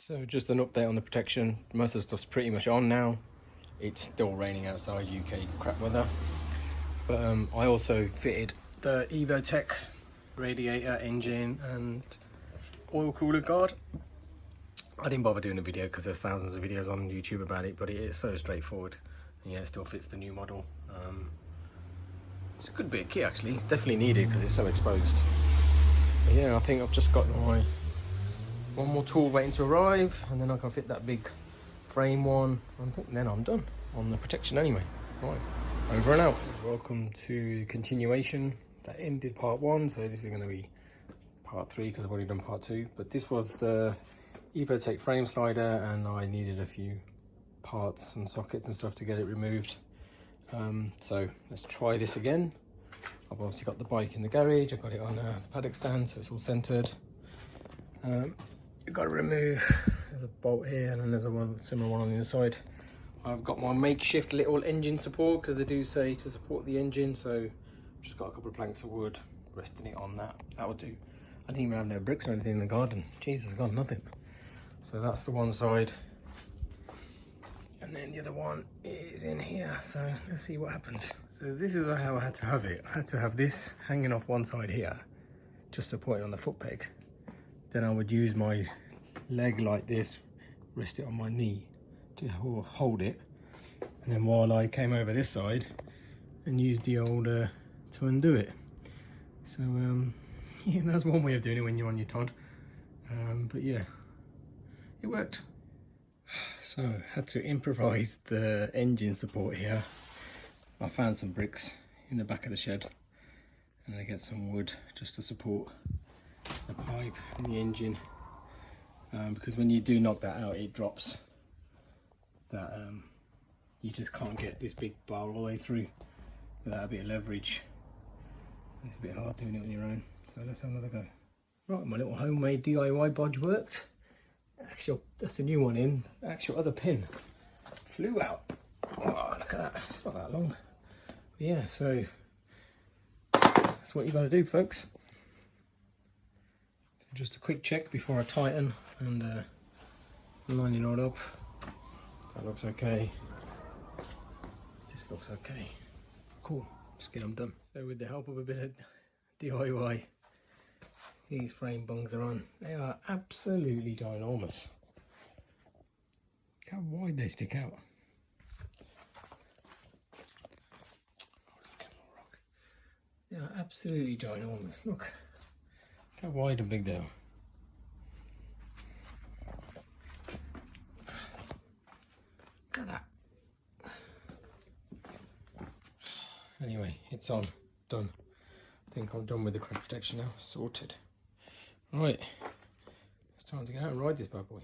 So just an update on the protection. Most of the stuff's pretty much on now. It's still raining outside, UK crap weather. But I also fitted the EvoTech radiator, engine and oil cooler guard. I didn't bother doing a video because there's thousands of videos on YouTube about it, but it is so straightforward. And yeah, it still fits the new model. It's a good bit of kit actually. It's definitely needed because it's so exposed. But yeah, I think I've just got my one more tool waiting to arrive, and then I can fit that big frame one. I think then I'm done on the protection anyway. Right, over and out. Welcome to continuation. That ended part one, so this is going to be part three because I've already done part two. But this was the EvoTech frame slider, and I needed a few parts and sockets and stuff to get it removed. So let's try this again. I've obviously got the bike in the garage. I've got it on a paddock stand, so it's all centered. You've got to remove, there's a bolt here, and then there's a similar one on the inside. I've got my makeshift little engine support because they do say to support the engine, so I've just got a couple of planks of wood resting it on that. That will do. I didn't even have no bricks or anything in the garden. Jesus, I've got nothing. So that's the one side, and then the other one is in here, so let's see what happens. So this is how I had to have it. I had to have this hanging off one side here, just supporting on the foot peg. Then I would use my leg like this, rest it on my knee to hold it, and then while I came over this side and used the old to undo it. So yeah, that's one way of doing it when you're on your Todd. But yeah, it worked. So had to improvise the engine support here. I found some bricks in the back of the shed, and I get some wood just to support the pipe and the engine, because when you do knock that out, it drops. That you just can't get this big bar all the way through without a bit of leverage. It's a bit hard doing it on your own. So let's have another go. Right, my little homemade DIY bodge worked. Actually, that's a new one in. The actual other pin flew out. Oh, look at that. It's not that long. But yeah, so that's what you got to do, folks. So just a quick check before I tighten and line it all up. That looks okay. This looks okay. Cool. Just get them done. So with the help of a bit of DIY, these frame bungs are on. They are absolutely ginormous. Look how wide they stick out. They are absolutely ginormous. Look how wide and big they are. Look at that. Anyway, it's on. Done. I think I'm done with the crop protection now. Sorted. Right, it's time to get out and ride this bad boy.